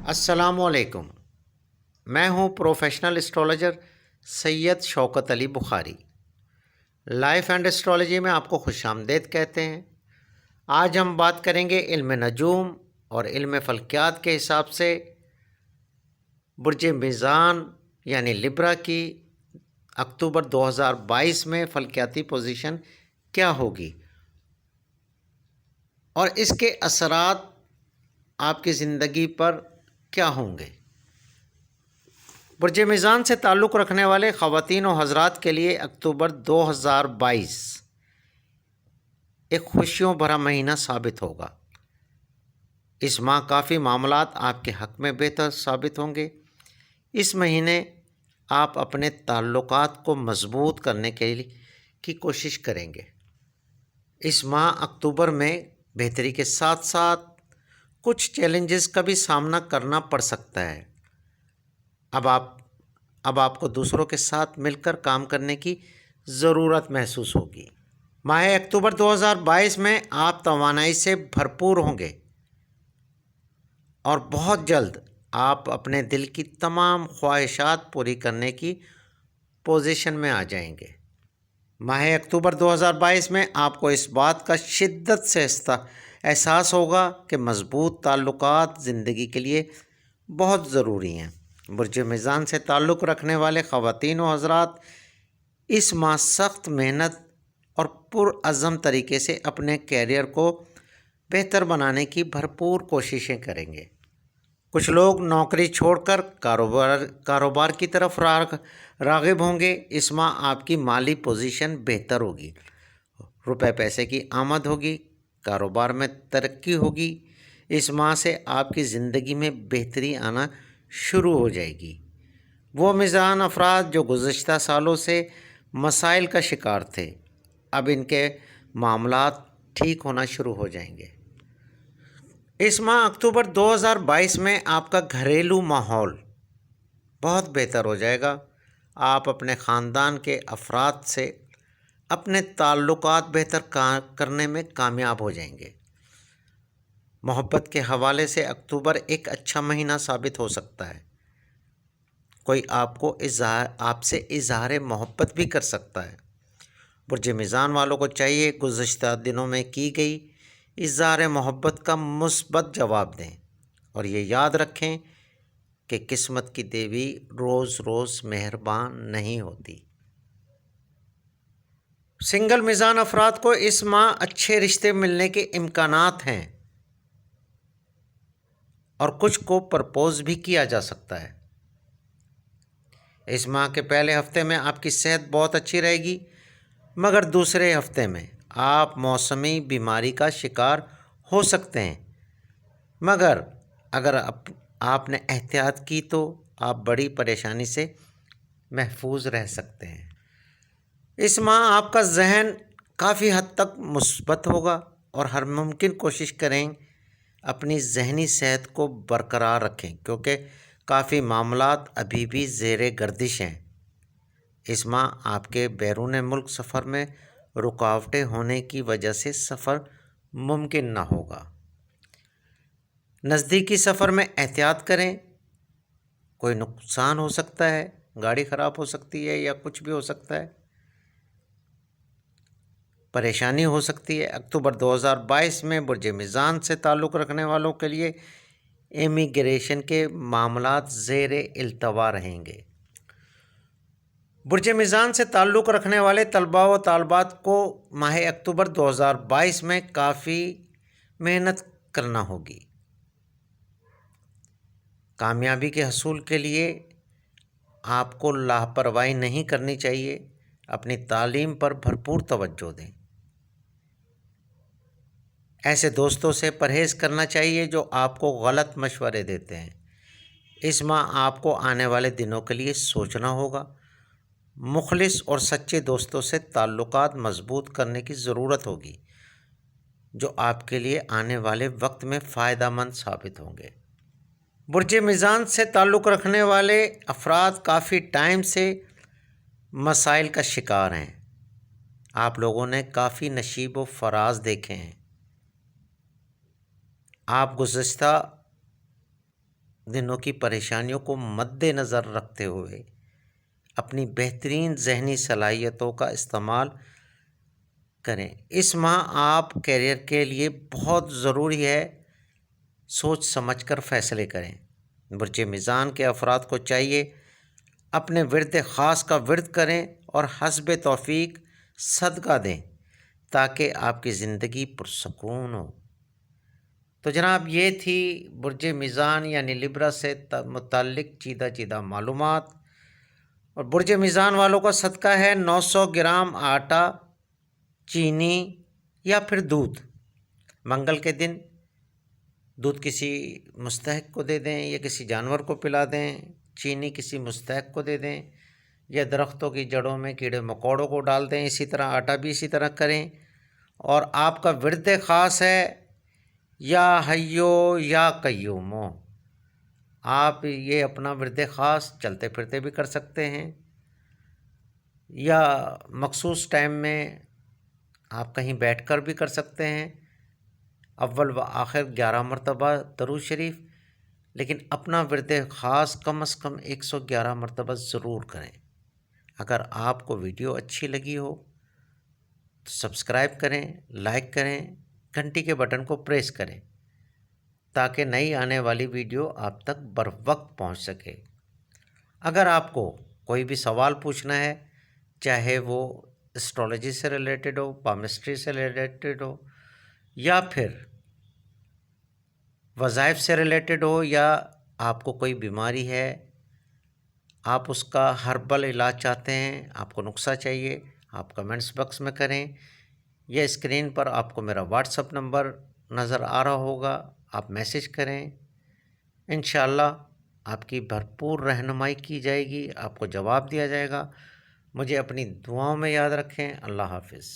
السلام علیکم۔ میں ہوں professional astrologer Syed Shaukat Ali Bukhari. Life and astrology میں آپ کو خوش آمدید کہتے ہیں۔ آج ہم بات کریں گے علم نجوم اور علم فلکیات کے حساب سے برج میزان یعنی لبرا کی اکتوبر 2022 میں فلکیاتی پوزیشن کیا ہوگی اور اس کے اثرات آپ کی زندگی پر کیا ہوں گے۔ برج میزان سے تعلق رکھنے والے خواتین و حضرات کے لیے اکتوبر 2022 ایک خوشیوں بھرا مہینہ ثابت ہوگا۔ اس ماہ کافی معاملات آپ کے حق میں بہتر ثابت ہوں گے۔ اس مہینے آپ اپنے تعلقات کو مضبوط کرنے کی کوشش کریں گے۔ اس ماہ اکتوبر میں بہتری کے ساتھ ساتھ کچھ چیلنجز کا بھی سامنا کرنا پڑ سکتا ہے۔ اب آپ کو دوسروں کے ساتھ مل کر کام کرنے کی ضرورت محسوس ہوگی۔ ماہ اکتوبر 2022 میں آپ توانائی سے بھرپور ہوں گے اور بہت جلد آپ اپنے دل کی تمام خواہشات پوری کرنے کی پوزیشن میں آ جائیں گے۔ ماہ اکتوبر 2022 میں آپ کو اس بات کا شدت سے احساس ہوگا کہ مضبوط تعلقات زندگی کے لیے بہت ضروری ہیں۔ برج میزان سے تعلق رکھنے والے خواتین و حضرات اس ماہ سخت محنت اور پرعزم طریقے سے اپنے کیریئر کو بہتر بنانے کی بھرپور کوششیں کریں گے۔ کچھ لوگ نوکری چھوڑ کر کاروبار کی طرف راغب ہوں گے۔ اس ماہ آپ کی مالی پوزیشن بہتر ہوگی، روپے پیسے کی آمد ہوگی، کاروبار میں ترقی ہوگی۔ اس ماہ سے آپ کی زندگی میں بہتری آنا شروع ہو جائے گی۔ وہ میزان افراد جو گزشتہ سالوں سے مسائل کا شکار تھے، اب ان کے معاملات ٹھیک ہونا شروع ہو جائیں گے۔ اس ماہ اکتوبر 2022 میں آپ کا گھریلو ماحول بہت بہتر ہو جائے گا۔ آپ اپنے خاندان کے افراد سے اپنے تعلقات بہتر کرنے میں کامیاب ہو جائیں گے۔ محبت کے حوالے سے اکتوبر ایک اچھا مہینہ ثابت ہو سکتا ہے۔ کوئی آپ سے اظہار محبت بھی کر سکتا ہے۔ برج میزان والوں کو چاہیے گزشتہ دنوں میں کی گئی اظہار محبت کا مثبت جواب دیں اور یہ یاد رکھیں کہ قسمت کی دیوی روز روز مہربان نہیں ہوتی۔ سنگل میزان افراد کو اس ماہ اچھے رشتے ملنے کے امکانات ہیں اور کچھ کو پرپوز بھی کیا جا سکتا ہے۔ اس ماہ کے پہلے ہفتے میں آپ کی صحت بہت اچھی رہے گی، مگر دوسرے ہفتے میں آپ موسمی بیماری کا شکار ہو سکتے ہیں، مگر اگر آپ نے احتیاط کی تو آپ بڑی پریشانی سے محفوظ رہ سکتے ہیں۔ اس ماہ آپ کا ذہن کافی حد تک مثبت ہوگا اور ہر ممکن کوشش کریں اپنی ذہنی صحت کو برقرار رکھیں کیونکہ کافی معاملات ابھی بھی زیر گردش ہیں۔ اس ماہ آپ کے بیرون ملک سفر میں رکاوٹیں ہونے کی وجہ سے سفر ممکن نہ ہوگا۔ نزدیکی سفر میں احتیاط کریں، کوئی نقصان ہو سکتا ہے، گاڑی خراب ہو سکتی ہے یا کچھ بھی ہو سکتا ہے، پریشانی ہو سکتی ہے۔ اکتوبر 2022 میں برج میزان سے تعلق رکھنے والوں کے لیے امیگریشن کے معاملات زیر التوا رہیں گے۔ برج میزان سے تعلق رکھنے والے طلباء و طالبات کو ماہ اکتوبر 2022 میں کافی محنت کرنا ہوگی۔ کامیابی کے حصول کے لیے آپ کو لاپرواہی نہیں کرنی چاہیے۔ اپنی تعلیم پر بھرپور توجہ دیں۔ ایسے دوستوں سے پرہیز کرنا چاہیے جو آپ کو غلط مشورے دیتے ہیں۔ اس ماہ آپ کو آنے والے دنوں کے لیے سوچنا ہوگا۔ مخلص اور سچے دوستوں سے تعلقات مضبوط کرنے کی ضرورت ہوگی جو آپ کے لیے آنے والے وقت میں فائدہ مند ثابت ہوں گے۔ برج میزان سے تعلق رکھنے والے افراد کافی ٹائم سے مسائل کا شکار ہیں۔ آپ لوگوں نے کافی نشیب و فراز دیکھے ہیں۔ آپ گزشتہ دنوں کی پریشانیوں کو مد نظر رکھتے ہوئے اپنی بہترین ذہنی صلاحیتوں کا استعمال کریں۔ اس ماہ آپ کیریئر کے لیے بہت ضروری ہے سوچ سمجھ کر فیصلے کریں۔ برج میزان کے افراد کو چاہیے اپنے ورد خاص کا ورد کریں اور حسب توفیق صدقہ دیں تاکہ آپ کی زندگی پرسکون ہو۔ تو جناب یہ تھی برج میزان یعنی لبرا سے متعلق چیدہ معلومات۔ اور برج میزان والوں کا صدقہ ہے 900 گرام آٹا، چینی یا پھر دودھ۔ منگل کے دن دودھ کسی مستحق کو دے دیں یا کسی جانور کو پلا دیں، چینی کسی مستحق کو دے دیں یا درختوں کی جڑوں میں کیڑے مکوڑوں کو ڈال دیں۔ اسی طرح آٹا بھی اسی طرح کریں۔ اور آپ کا ورد خاص ہے یا حیو یا قیومو، آپ یہ اپنا ورد خاص چلتے پھرتے بھی کر سکتے ہیں یا مخصوص ٹائم میں آپ کہیں بیٹھ کر بھی کر سکتے ہیں، اول و آخر 11 مرتبہ درود شریف، لیکن اپنا ورد خاص کم از کم 111 مرتبہ ضرور کریں۔ اگر آپ کو ویڈیو اچھی لگی ہو تو سبسکرائب کریں، لائک کریں، گھنٹی کے بٹن کو پریس کریں تاکہ نئی آنے والی ویڈیو آپ تک بر وقت پہنچ سکے۔ اگر آپ کو کوئی بھی سوال پوچھنا ہے، چاہے وہ اسٹرالوجی سے ریلیٹڈ ہو، پامسٹری سے ریلیٹڈ ہو یا پھر وظائف سے ریلیٹڈ ہو، یا آپ کو کوئی بیماری ہے، آپ اس کا ہربل علاج چاہتے ہیں، آپ کو نسخہ چاہیے، آپ کمنٹس باکس میں کریں یا اسکرین پر آپ کو میرا واٹس اپ نمبر نظر آ رہا ہوگا، آپ میسج کریں۔ انشاءاللہ آپ کی بھرپور رہنمائی کی جائے گی، آپ کو جواب دیا جائے گا۔ مجھے اپنی دعاؤں میں یاد رکھیں۔ اللہ حافظ۔